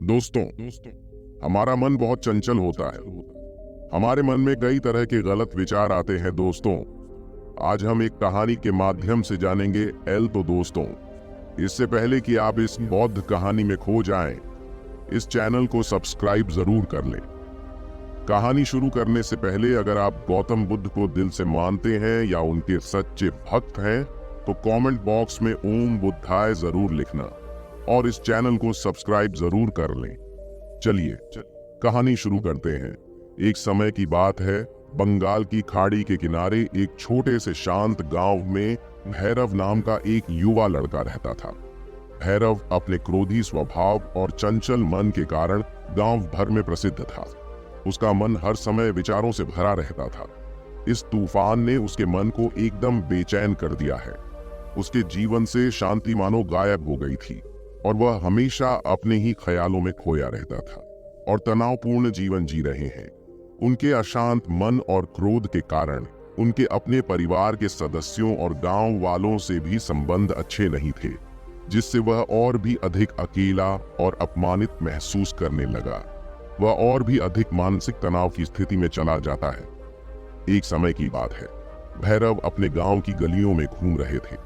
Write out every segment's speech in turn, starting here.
दोस्तों, हमारा मन बहुत चंचल होता है। हमारे मन में कई तरह के गलत विचार आते हैं। दोस्तों, आज हम एक कहानी के माध्यम से जानेंगे एल तो दोस्तों, इससे पहले कि आप इस बौद्ध कहानी में खो जाएं, इस चैनल को सब्सक्राइब जरूर कर लें। कहानी शुरू करने से पहले अगर आप गौतम बुद्ध को दिल से मानते हैं या उनके सच्चे भक्त हैं, तो कमेंट बॉक्स में ओम बुद्धाय जरूर लिखना और इस चैनल को सब्सक्राइब जरूर कर लें। चलिए कहानी शुरू करते हैं। एक समय की बात है, बंगाल की खाड़ी के किनारे एक छोटे से शांत गांव में भैरव नाम का एक युवा लड़का रहता था। भैरव अपने क्रोधी स्वभाव और चंचल मन के कारण गांव भर में प्रसिद्ध था। उसका मन हर समय विचारों से भरा रहता था। इस तूफान ने उसके मन को एकदम बेचैन कर दिया है। उसके जीवन से शांति मानो गायब हो गई थी और वह हमेशा अपने ही ख्यालों में खोया रहता था और तनावपूर्ण जीवन जी रहे हैं। उनके अशांत मन और क्रोध के कारण उनके अपने परिवार के सदस्यों और गांव वालों से भी संबंध अच्छे नहीं थे, जिससे वह और भी अधिक अकेला और अपमानित महसूस करने लगा। वह और भी अधिक मानसिक तनाव की स्थिति में चला जाता है। एक समय की बात है, भैरव अपने गांव की गलियों में घूम रहे थे।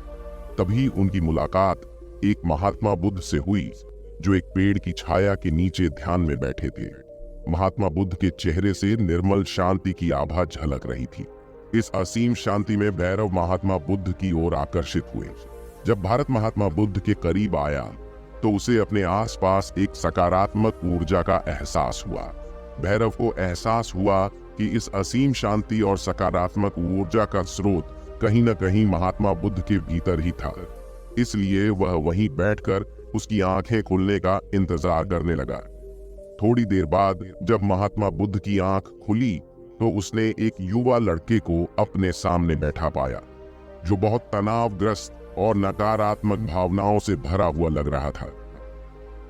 तभी उनकी मुलाकात एक महात्मा बुद्ध से हुई, जो एक पेड़ की छाया के नीचे ध्यान में बैठे थे। महात्मा बुद्ध के चेहरे से निर्मल शांति की आभा झलक रही थी। इस असीम शांति में भैरव महात्मा बुद्ध की ओर आकर्षित हुए। जब भारत महात्मा बुद्ध के करीब आया तो उसे अपने आसपास एक सकारात्मक ऊर्जा का एहसास हुआ। भैरव को एहसास हुआ कि इस असीम शांति और सकारात्मक ऊर्जा का स्रोत कहीं न कहीं महात्मा बुद्ध के भीतर ही था। इसलिए वह वहीं बैठकर उसकी आंखें खुलने का इंतजार करने लगा। थोड़ी देर बाद जब महात्मा बुद्ध की आंख खुली तो उसने एक युवा लड़के को अपने सामने बैठा पाया, जो बहुत तनावग्रस्त और नकारात्मक भावनाओं से भरा हुआ लग रहा था।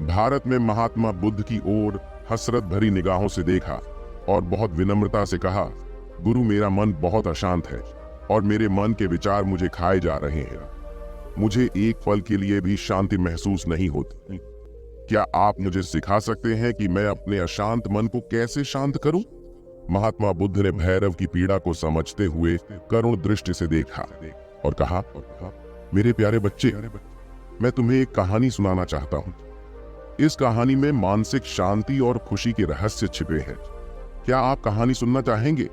भारत में महात्मा बुद्ध की ओर हसरत भरी निगाहों से देखा और बहुत विनम्रता से कहा, गुरु, मेरा मन बहुत अशांत है और मेरे मन के विचार मुझे खाए जा रहे हैं। मुझे एक पल के लिए भी शांति महसूस नहीं होती। क्या आप मुझे सिखा सकते हैं कि मैं अपने अशांत मन को कैसे शांत करूं? महात्मा बुद्ध ने भैरव की पीड़ा को समझते हुए करुण दृष्टि से देखा और कहा, मेरे प्यारे बच्चे, मैं तुम्हें एक कहानी सुनाना चाहता हूं। इस कहानी में मानसिक शांति और खुशी के रहस्य छिपे हैं। क्या आप कहानी सुनना चाहेंगे?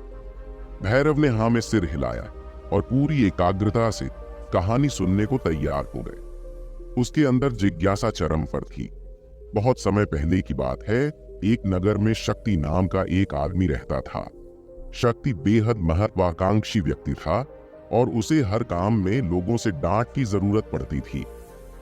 भैरव ने हाँ में सिर हिलाया और पूरी एकाग्रता से कहानी सुनने को तैयार हो गए। उसके अंदर जिज्ञासा चरम पर थी। बहुत समय पहले की बात है, एक नगर में शक्ति नाम का एक आदमी रहता था। शक्ति बेहद महत्वाकांक्षी व्यक्ति था और उसे हर काम में लोगों से डांट की जरूरत पड़ती थी।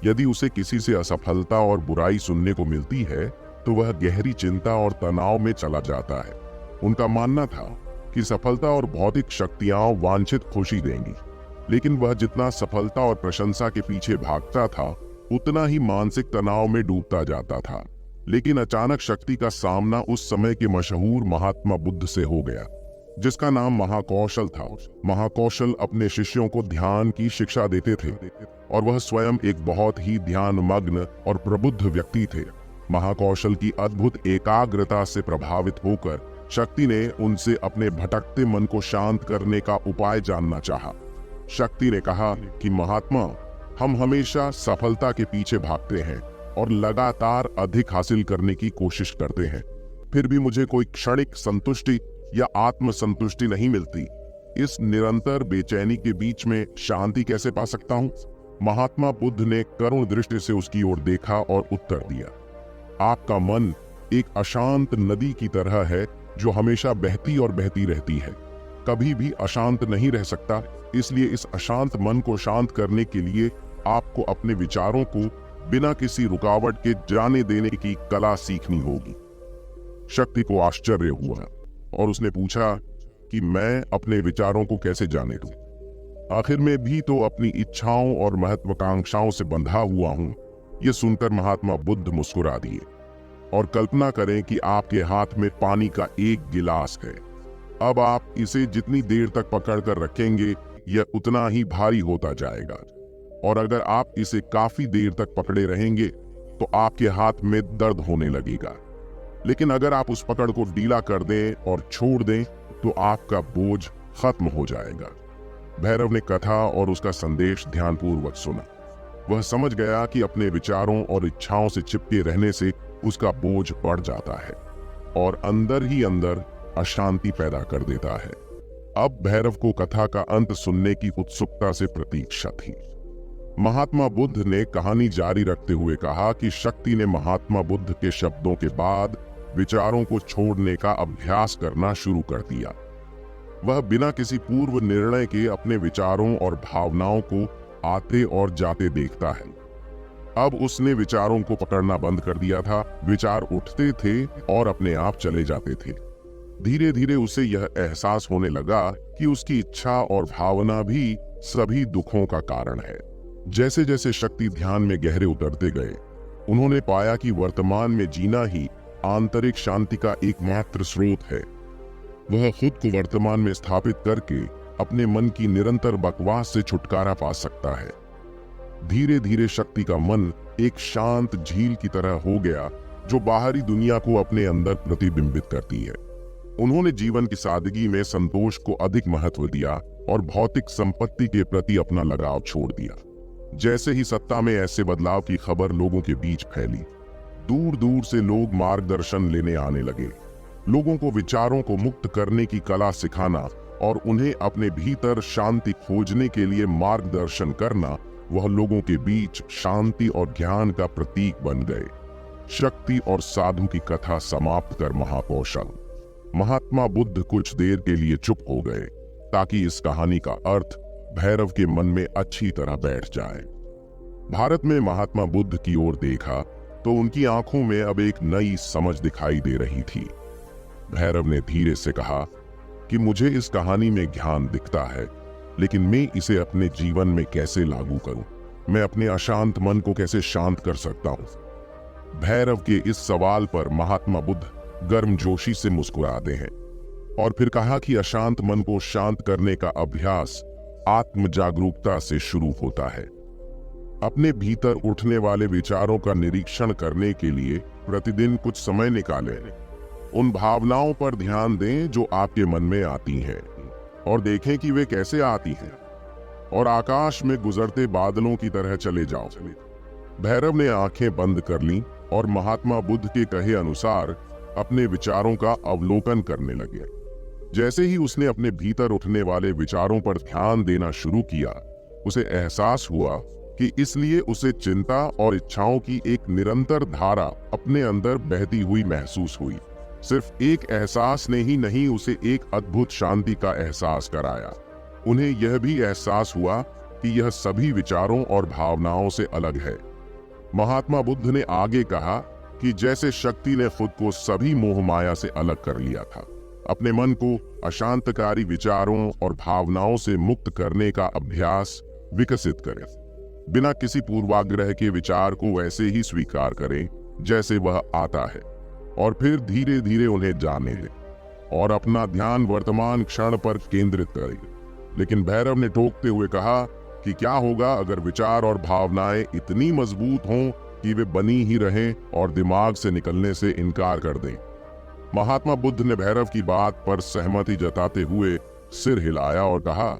यदि उसे किसी से असफलता और बुराई सुनने को मिलती है तो वह गहरी चिंता और तनाव में चला जाता है। उनका मानना था कि सफलता और भौतिक शक्तियां वांछित खुशी देंगी, लेकिन वह जितना सफलता और प्रशंसा के पीछे भागता था उतना ही मानसिक तनाव में डूबता जाता था। लेकिन अचानक शक्ति का सामना उस समय के मशहूर महात्मा बुद्ध से हो गया, जिसका नाम महाकौशल था। महाकौशल अपने शिष्यों को ध्यान की शिक्षा देते थे और वह स्वयं एक बहुत ही ध्यान मग्न और प्रबुद्ध व्यक्ति थे। महाकौशल की अद्भुत एकाग्रता से प्रभावित होकर शक्ति ने उनसे अपने भटकते मन को शांत करने का उपाय जानना चाहा। शक्ति ने कहा कि महात्मा, हम हमेशा सफलता के पीछे भागते हैं और लगातार अधिक हासिल करने की कोशिश करते हैं, फिर भी मुझे कोई क्षणिक संतुष्टि या आत्मसंतुष्टि नहीं मिलती। इस निरंतर बेचैनी के बीच में शांति कैसे पा सकता हूँ? महात्मा बुद्ध ने करुण दृष्टि से उसकी ओर देखा और उत्तर दिया, आपका मन एक अशांत नदी की तरह है जो हमेशा बहती और बहती रहती है, कभी भी अशांत नहीं रह सकता। इसलिए इस अशांत मन को शांत करने के लिए आपको अपने विचारों को बिना किसी रुकावट के जाने देने की कला सीखनी होगी। शक्ति को आश्चर्य हुआ और उसने पूछा कि मैं अपने विचारों को कैसे जाने दूं? आखिर में भी तो अपनी इच्छाओं और महत्वाकांक्षाओं से बंधा हुआ हूं। यह सुनकर महात्मा बुद्ध मुस्कुरा दिए और कल्पना करें कि आपके हाथ में पानी का एक गिलास है। अब आप इसे जितनी देर तक पकड़ कर रखेंगे यह उतना ही भारी होता जाएगा, और अगर आप इसे काफी देर तक पकड़े रहेंगे तो तो आपके हाथ में दर्द होने लगेगा, लेकिन अगर आप उस पकड़ को ढीला कर दें और छोड़ दें तो आपका बोझ खत्म हो जाएगा। भैरव ने कथा और उसका संदेश ध्यानपूर्वक सुना। वह समझ गया कि अपने विचारों और इच्छाओं से चिपके रहने से उसका बोझ बढ़ जाता है और अंदर ही अंदर अशांति पैदा कर देता है। अब भैरव को कथा का अंत सुनने की उत्सुकता से प्रतीक्षा थी। महात्मा बुद्ध ने कहानी जारी रखते हुए कहा कि शक्ति ने महात्मा बुद्ध के शब्दों के बाद विचारों को छोड़ने का अभ्यास करना शुरू कर दिया। वह बिना किसी पूर्व निर्णय के अपने विचारों और भावनाओं को आते और जाते देखता है। अब उसने विचारों को पकड़ना बंद कर दिया था। विचार उठते थे और अपने आप चले जाते थे। धीरे धीरे उसे यह एहसास होने लगा कि उसकी इच्छा और भावना भी सभी दुखों का कारण है। जैसे जैसे शक्ति ध्यान में गहरे उतरते गए, उन्होंने पाया कि वर्तमान में जीना ही आंतरिक शांति का एकमात्र स्रोत है। वह खुद को वर्तमान में स्थापित करके अपने मन की निरंतर बकवास से छुटकारा पा सकता है। धीरे धीरे शक्ति का मन एक शांत झील की तरह हो गया जो बाहरी दुनिया को अपने अंदर प्रतिबिंबित करती है। उन्होंने जीवन की सादगी में संतोष को अधिक महत्व दिया और भौतिक संपत्ति के प्रति अपना लगाव छोड़ दिया। जैसे ही सत्ता में ऐसे बदलाव की खबर लोगों के बीच फैली, दूर दूर से लोग मार्गदर्शन लेने आने लगे। लोगों को विचारों को मुक्त करने की कला सिखाना और उन्हें अपने भीतर शांति खोजने के लिए मार्गदर्शन करना वह लोगों के बीच शांति और ज्ञान का प्रतीक बन गए। शक्ति और साधु की कथा समाप्त कर महात्मा बुद्ध कुछ देर के लिए चुप हो गए ताकि इस कहानी का अर्थ भैरव के मन में अच्छी तरह बैठ जाए। भारत में महात्मा बुद्ध की ओर देखा तो उनकी आंखों में अब एक नई समझ दिखाई दे रही थी। भैरव ने धीरे से कहा कि मुझे इस कहानी में ज्ञान दिखता है, लेकिन मैं इसे अपने जीवन में कैसे लागू करूं? मैं अपने अशांत मन को कैसे शांत कर सकता हूं? भैरव के इस सवाल पर महात्मा बुद्ध गर्मजोशी से मुस्कुराते हैं और फिर कहा कि अशांत मन को शांत करने का अभ्यास आत्म जागरूकता से शुरू होता है। अपने भीतर उठने वाले विचारों का निरीक्षण करने के लिए प्रतिदिन कुछ समय निकालें। उन भावनाओं पर ध्यान दें जो आपके मन में आती हैं और देखें कि वे कैसे आती हैं, और आकाश में गुजरते बादलों की तरह चले जाओ। भैरव ने आंखें बंद कर लीं और महात्मा बुद्ध के कहे अनुसार अपने विचारों का अवलोकन करने लगे। जैसे ही उसने अपने भीतर उठने वाले विचारों पर ध्यान देना शुरू किया, उसे एहसास हुआ कि इसलिए उसे चिंता और इच्छाओं की एक निरंतर धारा अपने अंदर बहती हुई महसूस हुई। सिर्फ एक एहसास ने ही नहीं, उसे एक अद्भुत शांति का एहसास कराया। उन्हें यह भी एहसास हुआ कि यह सभी विचारों और भावनाओं से अलग है। महात्मा बुद्ध ने आगे कहा कि जैसे शक्ति ने खुद को सभी मोह माया से अलग कर लिया था, अपने मन को अशांतकारी विचारों और भावनाओं से मुक्त करने का अभ्यास विकसित करें। बिना किसी पूर्वाग्रह के विचार को वैसे ही स्वीकार करें जैसे वह आता है, और फिर धीरे धीरे उन्हें जाने दें और अपना ध्यान वर्तमान क्षण पर केंद्रित करें। लेकिन भैरव ने टोकते हुए कहा कि क्या होगा अगर विचार और भावनाएं इतनी मजबूत हों कि वे बनी ही रहें और दिमाग से निकलने से इनकार कर दें। महात्मा बुद्ध ने भैरव की बात पर सहमति जताते हुए सिर हिलाया और कहा,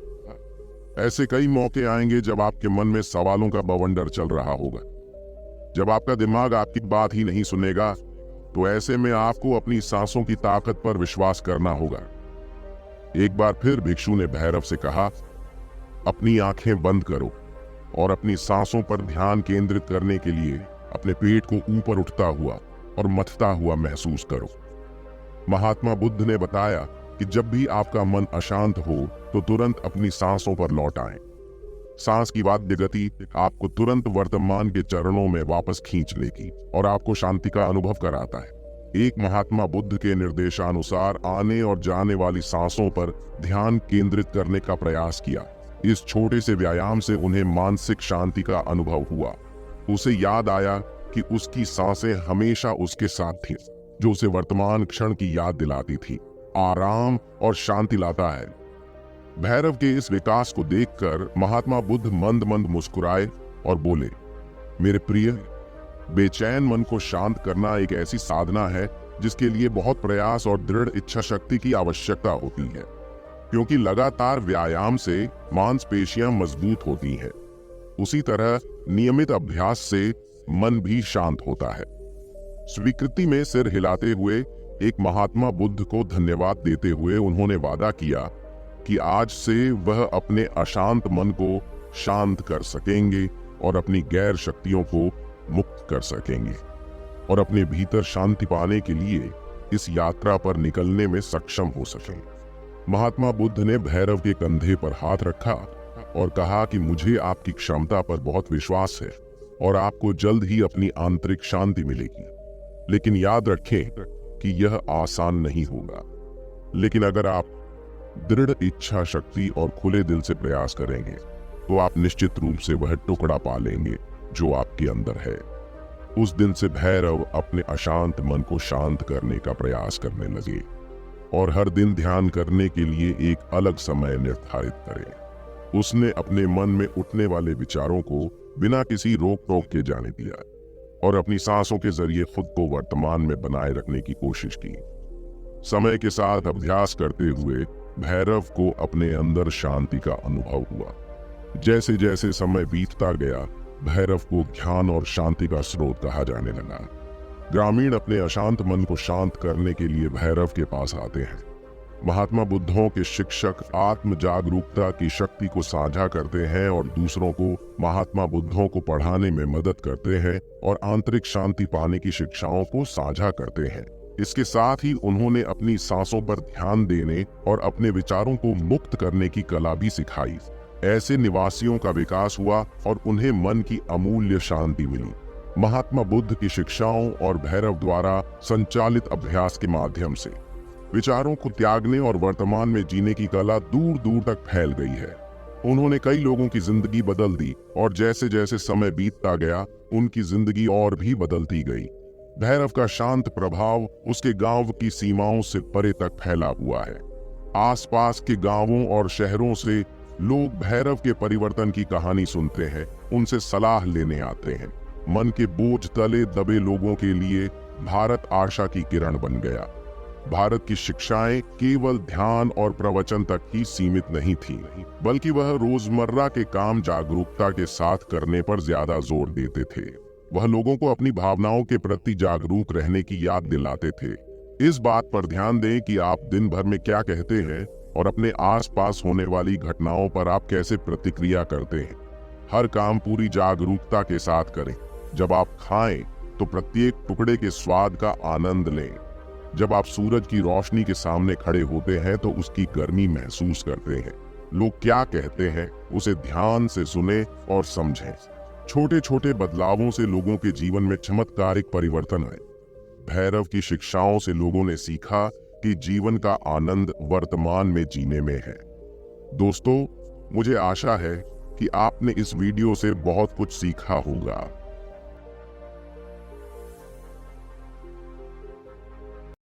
ऐसे कई मौके आएंगे जब आपके मन में सवालों का बवंडर चल रहा होगा। जब आपका दिमाग आपकी बात ही नहीं सुनेगा, तो ऐसे में आपको अपनी सांसों की ताकत पर विश्वास करना होगा। एक बार फिर भिक्षु ने भैरव से कहा, अपनी आंखें बंद करो और अपनी सांसों पर ध्यान केंद्रित करने के लिए अपने पेट को ऊपर उठता हुआ और मथता हुआ महसूस करो। महात्मा बुद्ध ने बताया कि जब भी आपका मन अशांत हो तो तुरंत अपनी सांसों पर लौट आएं। सांस की वाद्य गति आपको तुरंत वर्तमान के चरणों में वापस खींच लेगी और आपको शांति का अनुभव कराता है। एक महात्मा बुद्ध के निर्देशानुसार आने और जाने वाली सांसों पर ध्यान केंद्रित करने का प्रयास किया। इस छोटे से व्यायाम से उन्हें मानसिक शांति का अनुभव हुआ। उसे याद आया कि उसकी सांसें हमेशा उसके साथ थीं, जो उसे वर्तमान क्षण की याद दिलाती थी, आराम और शांति लाता है। भैरव के इस विकास को देखकर महात्मा बुद्ध मंद मंद मुस्कुराए और बोले, मेरे प्रिय, बेचैन मन को शांत करना एक ऐसी साधना है जिसके लिए बहुत प्रयास और दृढ़ इच्छा शक्ति की आवश्यकता होती है, क्योंकि लगातार व्यायाम से मांसपेशियां मजबूत होती हैं। उसी तरह नियमित अभ्यास से मन भी शांत होता है। स्वीकृति में सिर हिलाते हुए एक महात्मा बुद्ध को धन्यवाद देते हुए उन्होंने वादा किया कि आज से वह अपने अशांत मन को शांत कर सकेंगे और अपनी गैर शक्तियों को मुक्त कर सकेंगे और अपने भीतर शांति पाने के लिए इस यात्रा पर निकलने में सक्षम हो सकेंगे। महात्मा बुद्ध ने भैरव के कंधे पर हाथ रखा और कहा कि मुझे आपकी क्षमता पर बहुत विश्वास है और आपको जल्द ही अपनी आंतरिक शांति मिलेगी, लेकिन याद रखें कि यह आसान नहीं होगा। लेकिन अगर आप दृढ़ इच्छा शक्ति और खुले दिल से प्रयास करेंगे तो आप निश्चित रूप से वह टुकड़ा पा लेंगे जो आपके अंदर है। उस दिन से भैरव अपने अशांत मन को शांत करने का प्रयास करने लगे और हर दिन ध्यान करने के लिए एक अलग समय निर्धारित करें। उसने अपने मन में उठने वाले विचारों को बिना किसी रोक टोक के जाने दिया और अपनी सांसों के जरिए खुद को वर्तमान में बनाए रखने की कोशिश की। समय के साथ अभ्यास करते हुए भैरव को अपने अंदर शांति का अनुभव हुआ। जैसे जैसे समय बीतता गया, भैरव को ज्ञान और शांति का स्रोत कहा जाने लगा। ग्रामीण अपने अशांत मन को शांत करने के लिए भैरव के पास आते हैं। महात्मा बुद्धों के शिक्षक आत्म जागरूकता की शक्ति को साझा करते हैं और दूसरों को महात्मा बुद्धों को पढ़ाने में मदद करते हैं और आंतरिक शांति पाने की शिक्षाओं को साझा करते हैं। इसके साथ ही उन्होंने अपनी सांसों पर ध्यान देने और अपने विचारों को मुक्त करने की कला भी सिखाई। ऐसे निवासियों का विकास हुआ और उन्हें मन की अमूल्य शांति मिली। महात्मा बुद्ध की शिक्षाओं और भैरव द्वारा संचालित अभ्यास के माध्यम से विचारों को त्यागने और वर्तमान में जीने की कला दूर दूर तक फैल गई है। उन्होंने कई लोगों की जिंदगी बदल दी और जैसे जैसे समय बीतता गया, उनकी जिंदगी और भी बदलती गई। भैरव का शांत प्रभाव उसके गांव की सीमाओं से परे तक फैला हुआ है। आसपास के गांवों और शहरों से लोग भैरव के परिवर्तन की कहानी सुनते हैं, उनसे सलाह लेने आते हैं। मन के बोझ तले दबे लोगों के लिए भारत आशा की किरण बन गया। भारत की शिक्षाएं केवल ध्यान और प्रवचन तक ही सीमित नहीं थी, बल्कि वह रोजमर्रा के काम जागरूकता के साथ करने पर ज्यादा जोर देते थे। वह लोगों को अपनी भावनाओं के प्रति जागरूक रहने की याद दिलाते थे। इस बात पर ध्यान दें कि आप दिन भर में क्या कहते हैं और अपने आसपास होने वाली घटनाओं पर आप कैसे प्रतिक्रिया करते हैं। हर काम पूरी जागरूकता के साथ करें। जब आप खाएं तो प्रत्येक टुकड़े के स्वाद का आनंद लें। जब आप सूरज की रोशनी के सामने खड़े होते हैं तो उसकी गर्मी महसूस करते हैं। लोग क्या कहते हैं उसे ध्यान से सुने और समझें। छोटे छोटे बदलावों से लोगों के जीवन में चमत्कारिक परिवर्तन आए। भैरव की शिक्षाओं से लोगों ने सीखा कि जीवन का आनंद वर्तमान में जीने में है। दोस्तों, मुझे आशा है कि आपने इस वीडियो से बहुत कुछ सीखा होगा।